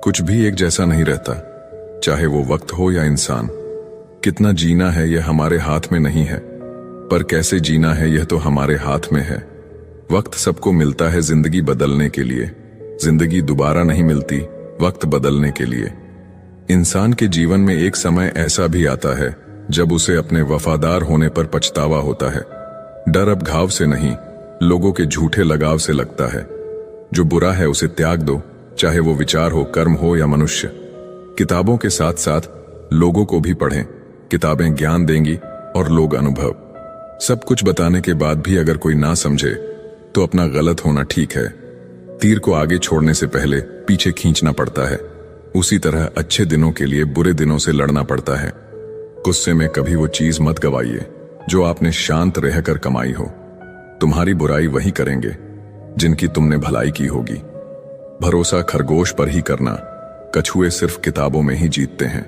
कुछ भी एक जैसा नहीं रहता, चाहे वो वक्त हो या इंसान। कितना जीना है यह हमारे हाथ में नहीं है, पर कैसे जीना है यह तो हमारे हाथ में है। वक्त सबको मिलता है जिंदगी बदलने के लिए, जिंदगी दोबारा नहीं मिलती वक्त बदलने के लिए। इंसान के जीवन में एक समय ऐसा भी आता है जब उसे अपने वफादार होने पर पछतावा होता है। डर अब घाव से नहीं, लोगों के झूठे लगाव से लगता है। जो बुरा है उसे त्याग दो, चाहे वो विचार हो, कर्म हो या मनुष्य। किताबों के साथ साथ लोगों को भी पढ़ें। किताबें ज्ञान देंगी और लोग अनुभव। सब कुछ बताने के बाद भी अगर कोई ना समझे तो अपना गलत होना ठीक है। तीर को आगे छोड़ने से पहले पीछे खींचना पड़ता है, उसी तरह अच्छे दिनों के लिए बुरे दिनों से लड़ना पड़ता है। गुस्से में कभी वो चीज मत गवाइए जो आपने शांत रहकर कमाई हो। तुम्हारी बुराई वही करेंगे जिनकी तुमने भलाई की होगी। भरोसा खरगोश पर ही करना, कछुए सिर्फ किताबों में ही जीतते हैं।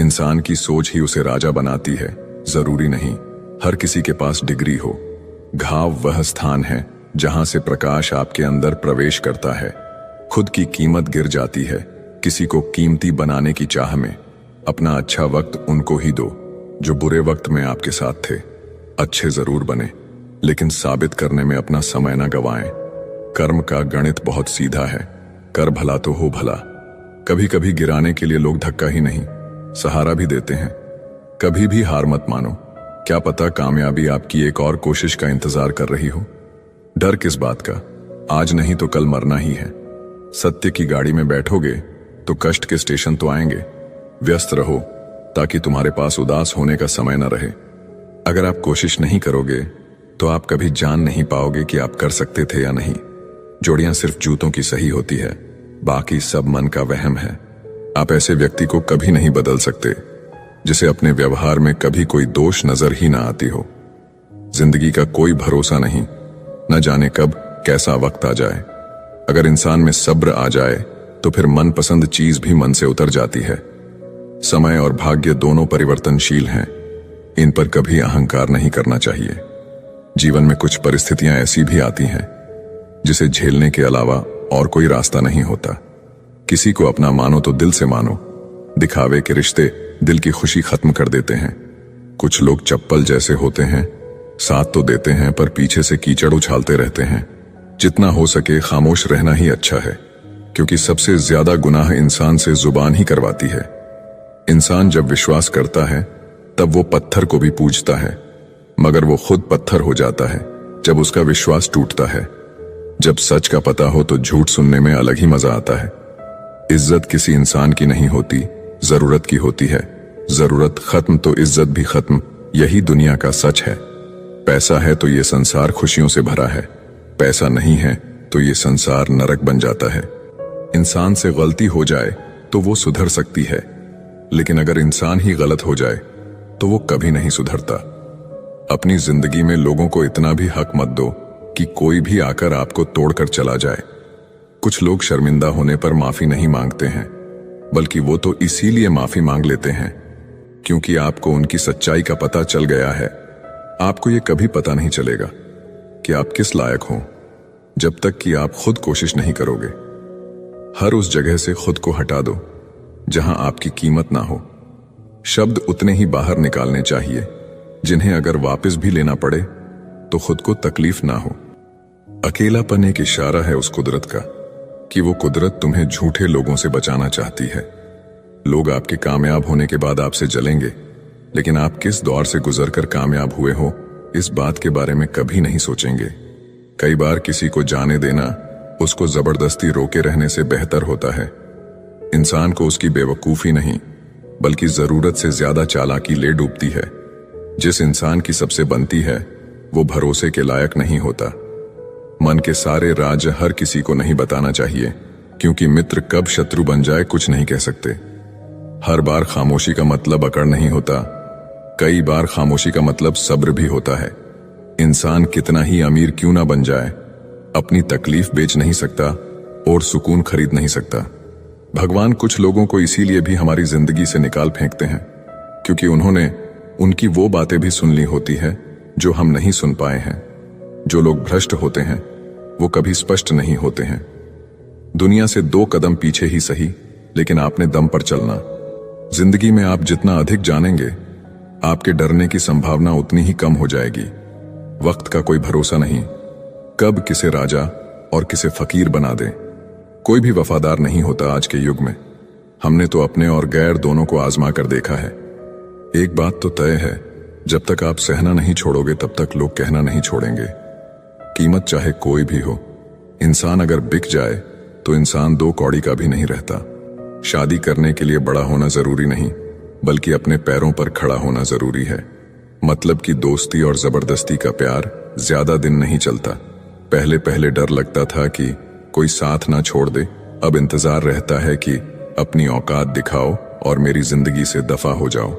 इंसान की सोच ही उसे राजा बनाती है, जरूरी नहीं हर किसी के पास डिग्री हो। घाव वह स्थान है जहां से प्रकाश आपके अंदर प्रवेश करता है। खुद की कीमत गिर जाती है किसी को कीमती बनाने की चाह में। अपना अच्छा वक्त उनको ही दो जो बुरे वक्त में आपके साथ थे। अच्छे जरूर बने, लेकिन साबित करने में अपना समय न गवाएं। कर्म का गणित बहुत सीधा है, कर भला तो हो भला। कभी कभी गिराने के लिए लोग धक्का ही नहीं, सहारा भी देते हैं। कभी भी हार मत मानो, क्या पता कामयाबी आपकी एक और कोशिश का इंतजार कर रही हो। डर किस बात का, आज नहीं तो कल मरना ही है। सत्य की गाड़ी में बैठोगे तो कष्ट के स्टेशन तो आएंगे। व्यस्त रहो ताकि तुम्हारे पास उदास होने का समय न रहे। अगर आप कोशिश नहीं करोगे तो आप कभी जान नहीं पाओगे कि आप कर सकते थे या नहीं। जोड़ियां सिर्फ जूतों की सही होती है, बाकी सब मन का वहम है। आप ऐसे व्यक्ति को कभी नहीं बदल सकते जिसे अपने व्यवहार में कभी कोई दोष नजर ही ना आती हो। जिंदगी का कोई भरोसा नहीं, न जाने कब कैसा वक्त आ जाए। अगर इंसान में सब्र आ जाए तो फिर मनपसंद चीज भी मन से उतर जाती है। समय और भाग्य दोनों परिवर्तनशील हैं, इन पर कभी अहंकार नहीं करना चाहिए। जीवन में कुछ परिस्थितियां ऐसी भी आती हैं जिसे झेलने के अलावा और कोई रास्ता नहीं होता। किसी को अपना मानो तो दिल से मानो। दिखावे के रिश्ते दिल की खुशी खत्म कर देते हैं। कुछ लोग चप्पल जैसे होते हैं, साथ तो देते हैं पर पीछे से कीचड़ उछालते रहते हैं। जितना हो सके खामोश रहना ही अच्छा है, क्योंकि सबसे ज्यादा गुनाह इंसान से जुबान ही करवाती है। इंसान जब विश्वास करता है तब वो पत्थर को भी पूजता है, मगर वो खुद पत्थर हो जाता है जब उसका विश्वास टूटता है। जब सच का पता हो तो झूठ सुनने में अलग ही मजा आता है। इज्जत किसी इंसान की नहीं होती, जरूरत की होती है। जरूरत खत्म तो इज्जत भी खत्म, यही दुनिया का सच है। पैसा है तो ये संसार खुशियों से भरा है, पैसा नहीं है तो ये संसार नरक बन जाता है। इंसान से गलती हो जाए तो वो सुधर सकती है, लेकिन अगर इंसान ही गलत हो जाए तो वो कभी नहीं सुधरता। अपनी जिंदगी में लोगों को इतना भी हक मत दो कि कोई भी आकर आपको तोड़कर चला जाए। कुछ लोग शर्मिंदा होने पर माफी नहीं मांगते हैं, बल्कि वो तो इसीलिए माफी मांग लेते हैं क्योंकि आपको उनकी सच्चाई का पता चल गया है। आपको ये कभी पता नहीं चलेगा कि आप किस लायक हो जब तक कि आप खुद कोशिश नहीं करोगे। हर उस जगह से खुद को हटा दो जहां आपकी कीमत ना हो। शब्द उतने ही बाहर निकालने चाहिए जिन्हें अगर वापस भी लेना पड़े तो खुद को तकलीफ ना हो। अकेलापन एक इशारा है उस कुदरत का कि वो कुदरत तुम्हें झूठे लोगों से बचाना चाहती है। लोग आपके कामयाब होने के बाद आपसे जलेंगे, लेकिन आप किस दौर से गुजरकर कामयाब हुए हो इस बात के बारे में कभी नहीं सोचेंगे। कई बार किसी को जाने देना उसको जबरदस्ती रोके रहने से बेहतर होता है। इंसान को उसकी बेवकूफी नहीं बल्कि जरूरत से ज्यादा चालाकी ले डूबती है। जिस इंसान की सबसे बनती है वो भरोसे के लायक नहीं होता। मन के सारे राज हर किसी को नहीं बताना चाहिए, क्योंकि मित्र कब शत्रु बन जाए कुछ नहीं कह सकते। हर बार खामोशी का मतलब अकड़ नहीं होता, कई बार खामोशी का मतलब सब्र भी होता है। इंसान कितना ही अमीर क्यों ना बन जाए, अपनी तकलीफ बेच नहीं सकता और सुकून खरीद नहीं सकता। भगवान कुछ लोगों को इसीलिए भी हमारी जिंदगी से निकाल फेंकते हैं क्योंकि उन्होंने उनकी वो बातें भी सुन ली होती है जो हम नहीं सुन पाए हैं। जो लोग भ्रष्ट होते हैं वो कभी स्पष्ट नहीं होते हैं। दुनिया से 2 कदम पीछे ही सही, लेकिन आपने दम पर चलना। जिंदगी में आप जितना अधिक जानेंगे, आपके डरने की संभावना उतनी ही कम हो जाएगी। वक्त का कोई भरोसा नहीं, कब किसे राजा और किसे फकीर बना दे। कोई भी वफादार नहीं होता आज के युग में। हमने तो अपने और गैर दोनों को आजमा कर देखा है। एक बात तो तय है, जब तक आप सहना नहीं छोड़ोगे तब तक लोग कहना नहीं छोड़ेंगे। कीमत चाहे कोई भी हो, इंसान अगर बिक जाए तो इंसान 2 कौड़ी का भी नहीं रहता। शादी करने के लिए बड़ा होना जरूरी नहीं, बल्कि अपने पैरों पर खड़ा होना जरूरी है। मतलब कि दोस्ती और जबरदस्ती का प्यार ज्यादा दिन नहीं चलता। पहले पहले डर लगता था कि कोई साथ ना छोड़ दे, अब इंतजार रहता है कि अपनी औकात दिखाओ और मेरी जिंदगी से दफा हो जाओ।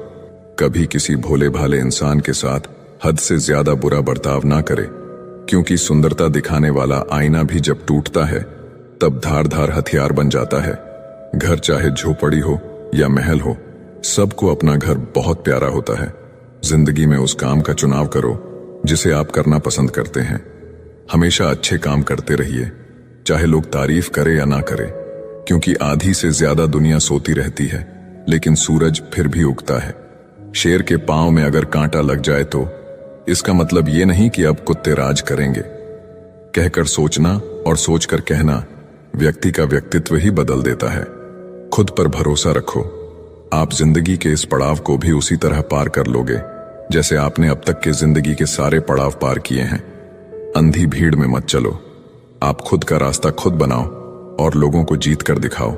कभी किसी भोले भाले इंसान के साथ हद से ज्यादा बुरा बर्ताव ना करे, क्योंकि सुंदरता दिखाने वाला आईना भी जब टूटता है तब धार धार हथियार बन जाता है। घर चाहे झोपड़ी हो या महल हो, सबको अपना घर बहुत प्यारा होता है। जिंदगी में उस काम का चुनाव करो जिसे आप करना पसंद करते हैं। हमेशा अच्छे काम करते रहिए, चाहे लोग तारीफ करें या ना करें, क्योंकि आधी से ज्यादा दुनिया सोती रहती है, लेकिन सूरज फिर भी उगता है। शेर के पांव में अगर कांटा लग जाए तो इसका मतलब ये नहीं कि अब कुत्ते राज करेंगे। कहकर सोचना और सोचकर कहना व्यक्ति का व्यक्तित्व ही बदल देता है। खुद पर भरोसा रखो, आप जिंदगी के इस पड़ाव को भी उसी तरह पार कर लोगे जैसे आपने अब तक के जिंदगी के सारे पड़ाव पार किए हैं। अंधी भीड़ में मत चलो, आप खुद का रास्ता खुद बनाओ और लोगों को जीत कर दिखाओ।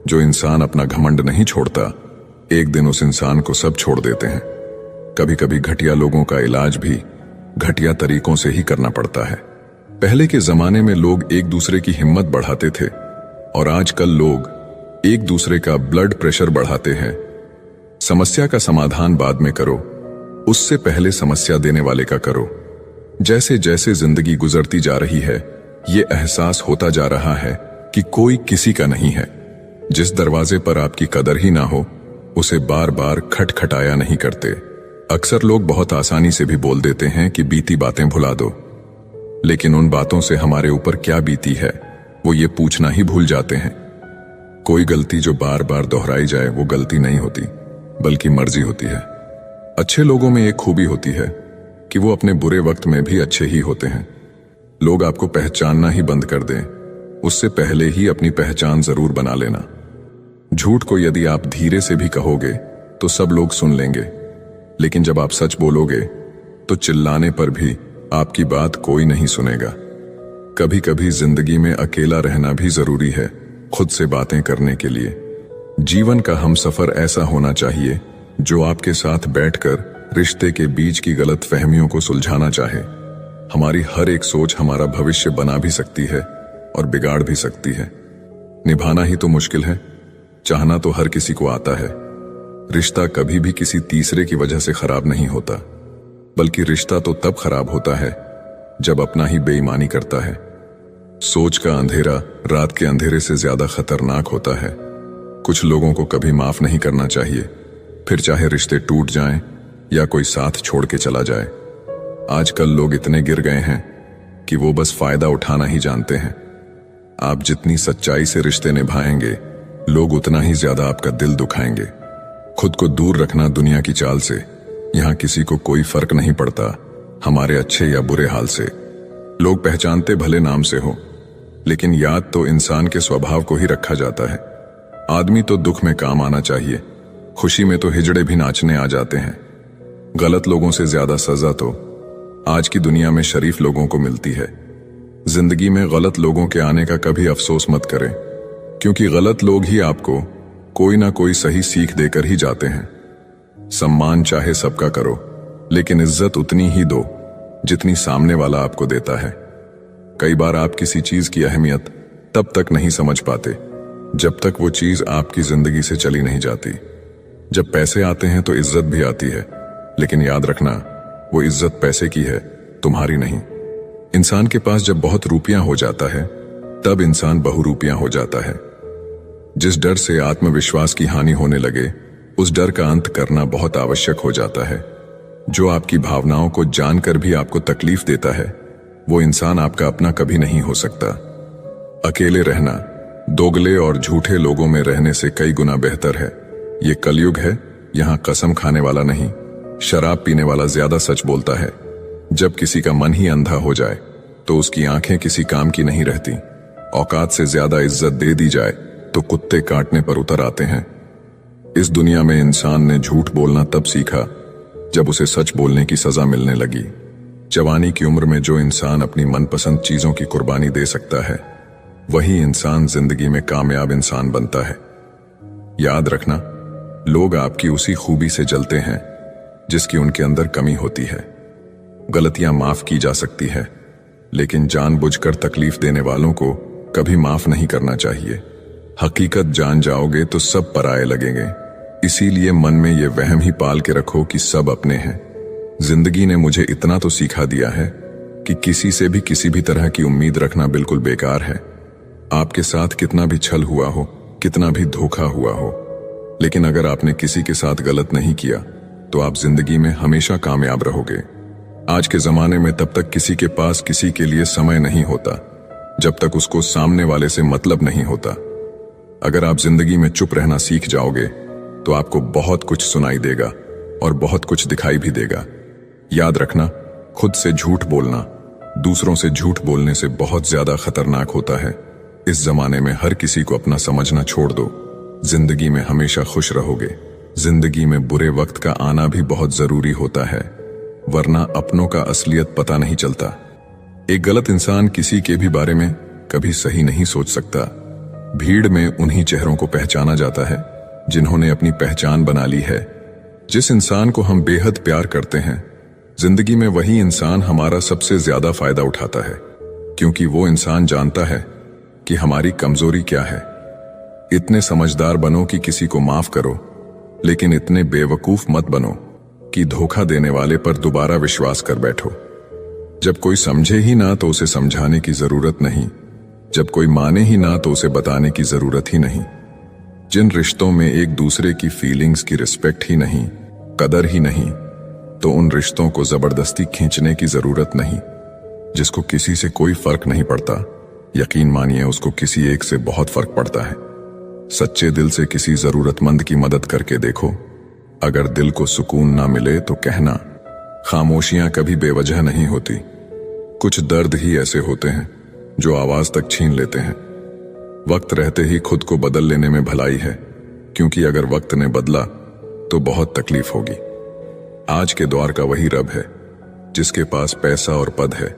जो इंसान अपना घमंड नहीं छोड़ता, एक दिन उस इंसान को सब छोड़ देते हैं। कभी कभी घटिया लोगों का इलाज भी घटिया तरीकों से ही करना पड़ता है। पहले के जमाने में लोग एक दूसरे की हिम्मत बढ़ाते थे और आजकल लोग एक दूसरे का ब्लड प्रेशर बढ़ाते हैं। समस्या का समाधान बाद में करो, उससे पहले समस्या देने वाले का करो। जैसे जैसे जिंदगी गुजरती जा रही है, ये एहसास होता जा रहा है कि कोई किसी का नहीं है। जिस दरवाजे पर आपकी कदर ही ना हो, उसे बार बार खटखटाया नहीं करते। अक्सर लोग बहुत आसानी से भी बोल देते हैं कि बीती बातें भुला दो, लेकिन उन बातों से हमारे ऊपर क्या बीती है वो ये पूछना ही भूल जाते हैं। कोई गलती जो बार बार दोहराई जाए वो गलती नहीं होती, बल्कि मर्जी होती है। अच्छे लोगों में एक खूबी होती है कि वो अपने बुरे वक्त में भी अच्छे ही होते हैं। लोग आपको पहचानना ही बंद कर दें, उससे पहले ही अपनी पहचान जरूर बना लेना। झूठ को यदि आप धीरे से भी कहोगे तो सब लोग सुन लेंगे, लेकिन जब आप सच बोलोगे तो चिल्लाने पर भी आपकी बात कोई नहीं सुनेगा। कभी कभी जिंदगी में अकेला रहना भी जरूरी है, खुद से बातें करने के लिए। जीवन का हमसफर ऐसा होना चाहिए जो आपके साथ बैठकर रिश्ते के बीच की गलत फहमियों को सुलझाना चाहे। हमारी हर एक सोच हमारा भविष्य बना भी सकती है और बिगाड़ भी सकती है। निभाना ही तो मुश्किल है, चाहना तो हर किसी को आता है। रिश्ता कभी भी किसी तीसरे की वजह से खराब नहीं होता, बल्कि रिश्ता तो तब खराब होता है जब अपना ही बेईमानी करता है। सोच का अंधेरा रात के अंधेरे से ज्यादा खतरनाक होता है। कुछ लोगों को कभी माफ नहीं करना चाहिए, फिर चाहे रिश्ते टूट जाएं या कोई साथ छोड़ के चला जाए। आजकल लोग इतने गिर गए हैं कि वो बस फायदा उठाना ही जानते हैं। आप जितनी सच्चाई से रिश्ते निभाएंगे, लोग उतना ही ज्यादा आपका दिल दुखाएंगे। खुद को दूर रखना दुनिया की चाल से। यहां किसी को कोई फर्क नहीं पड़ता हमारे अच्छे या बुरे हाल से। लोग पहचानते भले नाम से हो, लेकिन याद तो इंसान के स्वभाव को ही रखा जाता है। आदमी तो दुख में काम आना चाहिए, खुशी में तो हिजड़े भी नाचने आ जाते हैं। गलत लोगों से ज्यादा सजा तो आज की दुनिया में शरीफ लोगों को मिलती है। जिंदगी में गलत लोगों के आने का कभी अफसोस मत करें, क्योंकि गलत लोग ही आपको कोई ना कोई सही सीख देकर ही जाते हैं। सम्मान चाहे सबका करो, लेकिन इज्जत उतनी ही दो जितनी सामने वाला आपको देता है। कई बार आप किसी चीज की अहमियत तब तक नहीं समझ पाते जब तक वो चीज आपकी जिंदगी से चली नहीं जाती। जब पैसे आते हैं तो इज्जत भी आती है, लेकिन याद रखना वो इज्जत पैसे की है, तुम्हारी नहीं। इंसान के पास जब बहुत रुपयां हो जाता है तब इंसान बहुरूपियां हो जाता है। जिस डर से आत्मविश्वास की हानि होने लगे, उस डर का अंत करना बहुत आवश्यक हो जाता है। जो आपकी भावनाओं को जानकर भी आपको तकलीफ देता है, वो इंसान आपका अपना कभी नहीं हो सकता। अकेले रहना, दोगले और झूठे लोगों में रहने से कई गुना बेहतर है। ये कलयुग है, यहाँ कसम खाने वाला नहीं, शराब पीने वाला ज्यादा सच बोलता है। जब किसी का मन ही अंधा हो जाए तो उसकी आंखें किसी काम की नहीं रहती। औकात से ज्यादा इज्जत दे दी जाए तो कुत्ते काटने पर उतर आते हैं। इस दुनिया में इंसान ने झूठ बोलना तब सीखा जब उसे सच बोलने की सजा मिलने लगी। जवानी की उम्र में जो इंसान अपनी मनपसंद चीजों की कुर्बानी दे सकता है, वही इंसान जिंदगी में कामयाब इंसान बनता है। याद रखना, लोग आपकी उसी खूबी से जलते हैं जिसकी उनके अंदर कमी होती है। गलतियां माफ की जा सकती है, लेकिन जानबूझकर तकलीफ देने वालों को कभी माफ नहीं करना चाहिए। हकीकत जान जाओगे तो सब पराये लगेंगे। इसीलिए मन में ये वहम ही पाल के रखो कि सब अपने हैं। जिंदगी ने मुझे इतना तो सिखा दिया है कि किसी से भी किसी भी तरह की उम्मीद रखना बिल्कुल बेकार है। आपके साथ कितना भी छल हुआ हो, कितना भी धोखा हुआ हो, लेकिन अगर आपने किसी के साथ गलत नहीं किया तो आप जिंदगी में हमेशा कामयाब रहोगे। आज के जमाने में तब तक किसी के पास किसी के लिए समय नहीं होता जब तक उसको सामने वाले से मतलब नहीं होता। अगर आप जिंदगी में चुप रहना सीख जाओगे तो आपको बहुत कुछ सुनाई देगा और बहुत कुछ दिखाई भी देगा। याद रखना, खुद से झूठ बोलना दूसरों से झूठ बोलने से बहुत ज्यादा खतरनाक होता है। इस जमाने में हर किसी को अपना समझना छोड़ दो। जिंदगी में हमेशा खुश रहोगे। जिंदगी में बुरे वक्त का आना भी बहुत जरूरी होता है, वरना अपनों का असलियत पता नहीं चलता। एक गलत इंसान किसी के भी बारे में कभी सही नहीं सोच सकता। भीड़ में उन्हीं चेहरों को पहचाना जाता है जिन्होंने अपनी पहचान बना ली है। जिस इंसान को हम बेहद प्यार करते हैं, जिंदगी में वही इंसान हमारा सबसे ज्यादा फायदा उठाता है, क्योंकि वो इंसान जानता है कि हमारी कमजोरी क्या है। इतने समझदार बनो कि किसी को माफ करो, लेकिन इतने बेवकूफ मत बनो कि धोखा देने वाले पर दोबारा विश्वास कर बैठो। जब कोई समझे ही ना तो उसे समझाने की जरूरत नहीं, जब कोई माने ही ना तो उसे बताने की जरूरत ही नहीं। जिन रिश्तों में एक दूसरे की फीलिंग्स की रिस्पेक्ट ही नहीं, कदर ही नहीं, तो उन रिश्तों को जबरदस्ती खींचने की जरूरत नहीं। जिसको किसी से कोई फर्क नहीं पड़ता, यकीन मानिए उसको किसी एक से बहुत फर्क पड़ता है। सच्चे दिल से किसी जरूरतमंद की मदद करके देखो। अगर दिल को सुकून ना मिले तो कहना, खामोशियां कभी बेवजह नहीं होती। कुछ दर्द ही ऐसे होते हैं जो आवाज तक छीन लेते हैं। वक्त रहते ही खुद को बदल लेने में भलाई है, क्योंकि अगर वक्त ने बदला तो बहुत तकलीफ होगी। आज के दौर का वही रब है जिसके पास पैसा और पद है।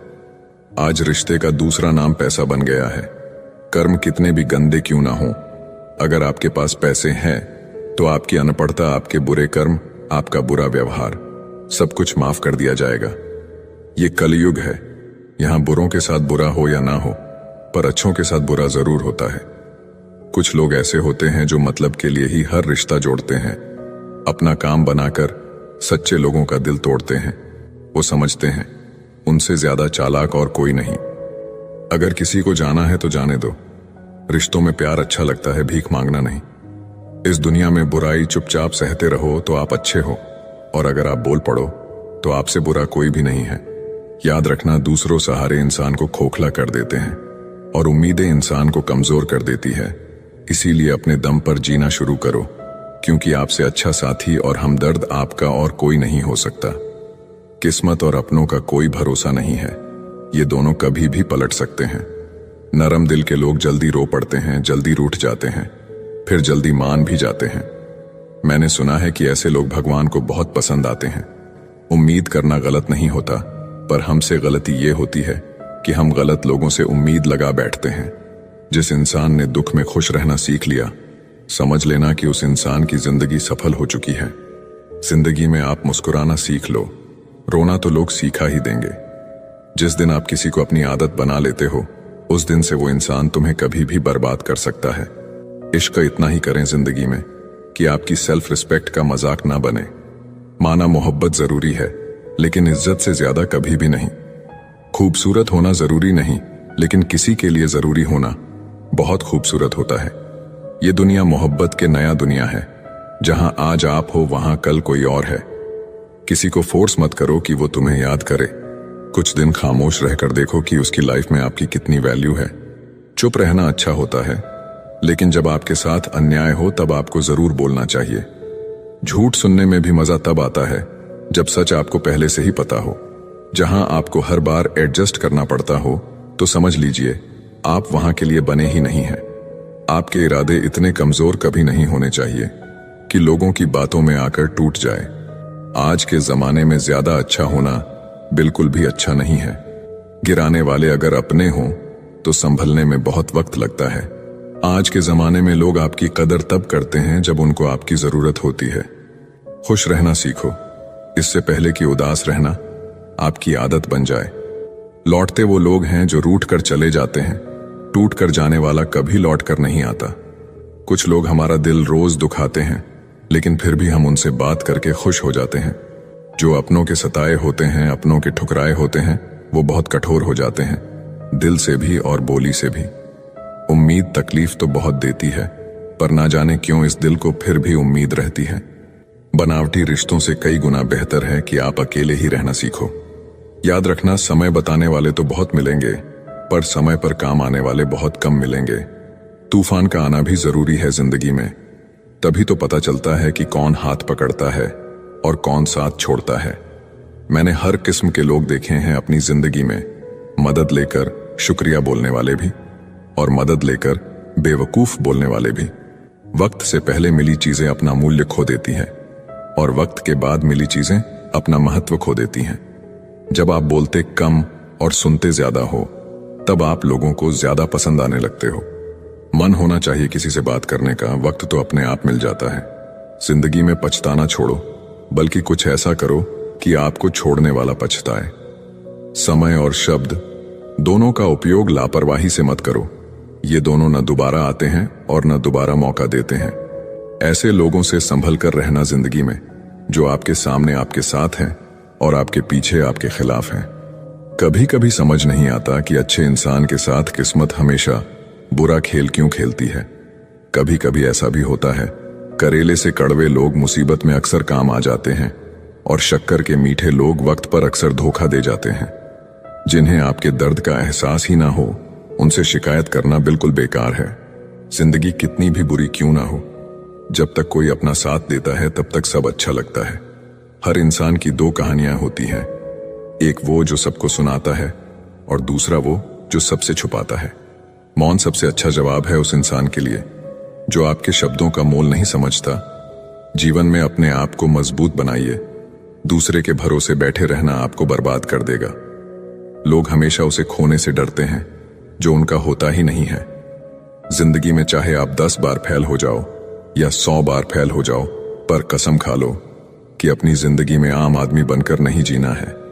आज रिश्ते का दूसरा नाम पैसा बन गया है। कर्म कितने भी गंदे क्यों ना हो, अगर आपके पास पैसे हैं तो आपकी अनपढ़ता, आपके बुरे कर्म, आपका बुरा व्यवहार, सब कुछ माफ कर दिया जाएगा। ये कलयुग है, यहाँ बुरों के साथ बुरा हो या ना हो, पर अच्छों के साथ बुरा जरूर होता है। कुछ लोग ऐसे होते हैं जो मतलब के लिए ही हर रिश्ता जोड़ते हैं। अपना काम बनाकर सच्चे लोगों का दिल तोड़ते हैं। वो समझते हैं उनसे ज्यादा चालाक और कोई नहीं। अगर किसी को जाना है तो जाने दो। रिश्तों में प्यार अच्छा लगता है, भीख मांगना नहीं। इस दुनिया में बुराई चुपचाप सहते रहो तो आप अच्छे हो, और अगर आप बोल पड़ो तो आपसे बुरा कोई भी नहीं है। याद रखना, दूसरों सहारे इंसान को खोखला कर देते हैं और उम्मीदें इंसान को कमजोर कर देती है। इसीलिए अपने दम पर जीना शुरू करो, क्योंकि आपसे अच्छा साथी और हमदर्द आपका और कोई नहीं हो सकता। किस्मत और अपनों का कोई भरोसा नहीं है, ये दोनों कभी भी पलट सकते हैं। नरम दिल के लोग जल्दी रो पड़ते हैं, जल्दी रूठ जाते हैं, फिर जल्दी मान भी जाते हैं। मैंने सुना है कि ऐसे लोग भगवान को बहुत पसंद आते हैं। उम्मीद करना गलत नहीं होता, पर हमसे गलती ये होती है कि हम गलत लोगों से उम्मीद लगा बैठते हैं। जिस इंसान ने दुख में खुश रहना सीख लिया, समझ लेना कि उस इंसान की जिंदगी सफल हो चुकी है। जिंदगी में आप मुस्कुराना सीख लो, रोना तो लोग सीखा ही देंगे। जिस दिन आप किसी को अपनी आदत बना लेते हो, उस दिन से वो इंसान तुम्हें कभी भी बर्बाद कर सकता है। इश्क इतना ही करें जिंदगी में कि आपकी सेल्फ रिस्पेक्ट का मजाक ना बने। माना मोहब्बत जरूरी है, लेकिन इज्जत से ज्यादा कभी भी नहीं। खूबसूरत होना जरूरी नहीं, लेकिन किसी के लिए जरूरी होना बहुत खूबसूरत होता है। ये दुनिया मोहब्बत के नया दुनिया है, जहां आज आप हो वहां कल कोई और है। किसी को फोर्स मत करो कि वो तुम्हें याद करे। कुछ दिन खामोश रहकर देखो कि उसकी लाइफ में आपकी कितनी वैल्यू है। चुप रहना अच्छा होता है, लेकिन जब आपके साथ अन्याय हो तब आपको जरूर बोलना चाहिए। झूठ सुनने में भी मजा तब आता है जब सच आपको पहले से ही पता हो। जहां आपको हर बार एडजस्ट करना पड़ता हो तो समझ लीजिए आप वहां के लिए बने ही नहीं हैं। आपके इरादे इतने कमजोर कभी नहीं होने चाहिए कि लोगों की बातों में आकर टूट जाए। आज के जमाने में ज्यादा अच्छा होना बिल्कुल भी अच्छा नहीं है। गिराने वाले अगर अपने हों तो संभलने में बहुत वक्त लगता है। आज के जमाने में लोग आपकी कदर तब करते हैं जब उनको आपकी जरूरत होती है। खुश रहना सीखो, इससे पहले कि उदास रहना आपकी आदत बन जाए। लौटते वो लोग हैं जो रूठ कर चले जाते हैं, टूट कर जाने वाला कभी लौट कर नहीं आता। कुछ लोग हमारा दिल रोज दुखाते हैं, लेकिन फिर भी हम उनसे बात करके खुश हो जाते हैं। जो अपनों के सताए होते हैं, अपनों के ठुकराए होते हैं, वो बहुत कठोर हो जाते हैं, दिल से भी और बोली से भी। उम्मीद तकलीफ तो बहुत देती है, पर ना जाने क्यों इस दिल को फिर भी उम्मीद रहती है। बनावटी रिश्तों से कई गुना बेहतर है कि आप अकेले ही रहना सीखो। याद रखना, समय बताने वाले तो बहुत मिलेंगे, पर समय पर काम आने वाले बहुत कम मिलेंगे। तूफान का आना भी जरूरी है जिंदगी में, तभी तो पता चलता है कि कौन हाथ पकड़ता है और कौन साथ छोड़ता है। मैंने हर किस्म के लोग देखे हैं अपनी जिंदगी में, मदद लेकर शुक्रिया बोलने वाले भी और मदद लेकर बेवकूफ बोलने वाले भी। वक्त से पहले मिली चीजें अपना मूल्य खो देती हैं और वक्त के बाद मिली चीजें अपना महत्व खो देती हैं। जब आप बोलते कम और सुनते ज्यादा हो तब आप लोगों को ज्यादा पसंद आने लगते हो। मन होना चाहिए किसी से बात करने का, वक्त तो अपने आप मिल जाता है। जिंदगी में पछताना छोड़ो, बल्कि कुछ ऐसा करो कि आपको छोड़ने वाला पछताए। समय और शब्द दोनों का उपयोग लापरवाही से मत करो। ये दोनों न दोबारा आते हैं और न दोबारा मौका देते हैं। ऐसे लोगों से संभल कर रहना जिंदगी में, जो आपके सामने आपके साथ हैं और आपके पीछे आपके खिलाफ हैं। कभी कभी समझ नहीं आता कि अच्छे इंसान के साथ किस्मत हमेशा बुरा खेल क्यों खेलती है। कभी कभी ऐसा भी होता है, करेले से कड़वे लोग मुसीबत में अक्सर काम आ जाते हैं और शक्कर के मीठे लोग वक्त पर अक्सर धोखा दे जाते हैं। जिन्हें आपके दर्द का एहसास ही ना हो, उनसे शिकायत करना बिल्कुल बेकार है। जिंदगी कितनी भी बुरी क्यों ना हो, जब तक कोई अपना साथ देता है तब तक सब अच्छा लगता है। हर इंसान की दो कहानियां होती हैं, एक वो जो सबको सुनाता है और दूसरा वो जो सबसे छुपाता है। मौन सबसे अच्छा जवाब है उस इंसान के लिए जो आपके शब्दों का मोल नहीं समझता। जीवन में अपने आप को मजबूत बनाइए, दूसरे के भरोसे बैठे रहना आपको बर्बाद कर देगा। लोग हमेशा उसे खोने से डरते हैं जो उनका होता ही नहीं है। जिंदगी में चाहे आप 10 बार फेल हो जाओ या 100 बार फेल हो जाओ, पर कसम खा लो कि अपनी जिंदगी में आम आदमी बनकर नहीं जीना है।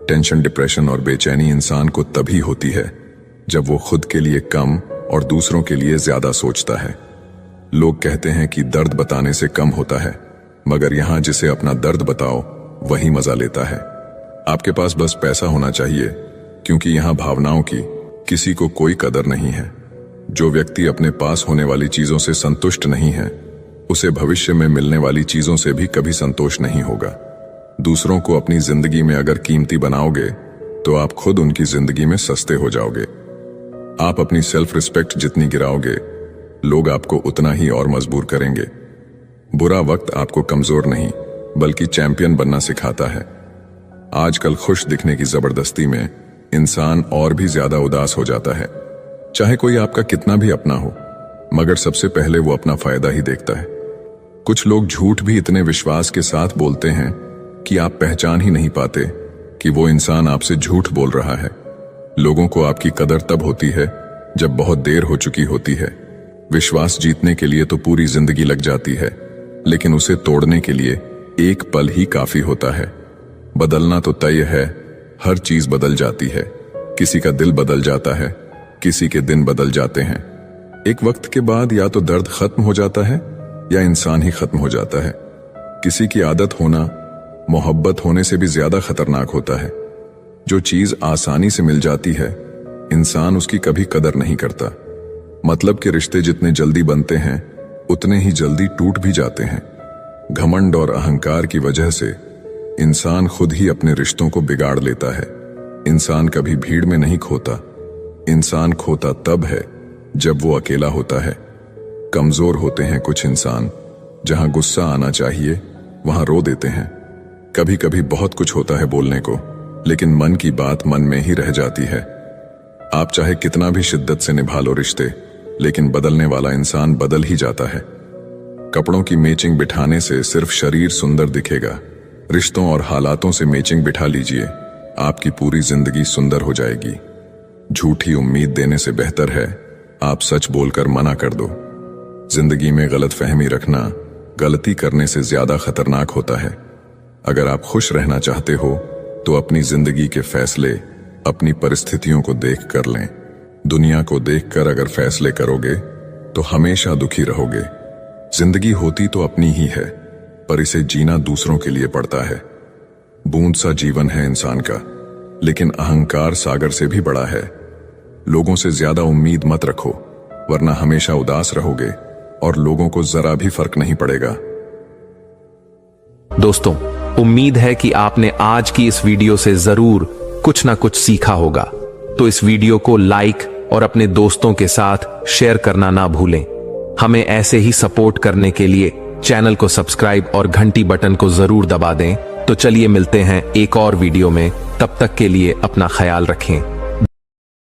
टेंशन, डिप्रेशन और बेचैनी इंसान को तभी होती है जब वो खुद के लिए कम और दूसरों के लिए ज्यादा सोचता है। लोग कहते हैं कि दर्द बताने से कम होता है, मगर यहां जिसे अपना दर्द बताओ वही मजा लेता है। आपके पास बस पैसा होना चाहिए, क्योंकि यहां भावनाओं की किसी को कोई कदर नहीं है। जो व्यक्ति अपने पास होने वाली चीजों से संतुष्ट नहीं है, उसे भविष्य में मिलने वाली चीजों से भी कभी संतोष नहीं होगा। दूसरों को अपनी जिंदगी में अगर कीमती बनाओगे तो आप खुद उनकी जिंदगी में सस्ते हो जाओगे। आप अपनी सेल्फ रिस्पेक्ट जितनी गिराओगे, लोग आपको उतना ही और मजबूर करेंगे। बुरा वक्त आपको कमजोर नहीं बल्कि चैंपियन बनना सिखाता है। आजकल खुश दिखने की जबरदस्ती में इंसान और भी ज्यादा उदास हो जाता है। चाहे कोई आपका कितना भी अपना हो, मगर सबसे पहले वो अपना फायदा ही देखता है। कुछ लोग झूठ भी इतने विश्वास के साथ बोलते हैं कि आप पहचान ही नहीं पाते कि वो इंसान आपसे झूठ बोल रहा है। लोगों को आपकी कदर तब होती है जब बहुत देर हो चुकी होती है। विश्वास जीतने के लिए तो पूरी जिंदगी लग जाती है, लेकिन उसे तोड़ने के लिए एक पल ही काफी होता है। बदलना तो तय है, हर चीज बदल जाती है। किसी का दिल बदल जाता है, किसी के दिन बदल जाते हैं। एक वक्त के बाद या तो दर्द खत्म हो जाता है या इंसान ही खत्म हो जाता है। किसी की आदत होना मोहब्बत होने से भी ज्यादा खतरनाक होता है। जो चीज आसानी से मिल जाती है, इंसान उसकी कभी कदर नहीं करता। मतलब के रिश्ते जितने जल्दी बनते हैं उतने ही जल्दी टूट भी जाते हैं। घमंड और अहंकार की वजह से इंसान खुद ही अपने रिश्तों को बिगाड़ लेता है। इंसान कभी भीड़ में नहीं खोता, इंसान खोता तब है जब वो अकेला होता है। कमजोर होते हैं कुछ इंसान, जहां गुस्सा आना चाहिए वहां रो देते हैं। कभी कभी बहुत कुछ होता है बोलने को, लेकिन मन की बात मन में ही रह जाती है। आप चाहे कितना भी शिद्दत से निभा लो रिश्ते, लेकिन बदलने वाला इंसान बदल ही जाता है। कपड़ों की मैचिंग बिठाने से सिर्फ शरीर सुंदर दिखेगा, रिश्तों और हालातों से मैचिंग बिठा लीजिए, आपकी पूरी जिंदगी सुंदर हो जाएगी। झूठी उम्मीद देने से बेहतर है आप सच बोलकर मना कर दो। जिंदगी में गलतफहमी रखना गलती करने से ज्यादा खतरनाक होता है। अगर आप खुश रहना चाहते हो तो अपनी जिंदगी के फैसले अपनी परिस्थितियों को देख कर लें। दुनिया को देखकर अगर फैसले करोगे तो हमेशा दुखी रहोगे। जिंदगी होती तो अपनी ही है, पर इसे जीना दूसरों के लिए पड़ता है। बूंद सा जीवन है इंसान का, लेकिन अहंकार सागर से भी बड़ा है। लोगों से ज्यादा उम्मीद मत रखो, वरना हमेशा उदास रहोगे और लोगों को जरा भी फर्क नहीं पड़ेगा। दोस्तों, उम्मीद है कि आपने आज की इस वीडियो से जरूर कुछ ना कुछ सीखा होगा। तो इस वीडियो को लाइक और अपने दोस्तों के साथ शेयर करना ना भूलें। हमें ऐसे ही सपोर्ट करने के लिए चैनल को सब्सक्राइब और घंटी बटन को जरूर दबा दें। तो चलिए मिलते हैं एक और वीडियो में, तब तक के लिए अपना ख्याल रखें।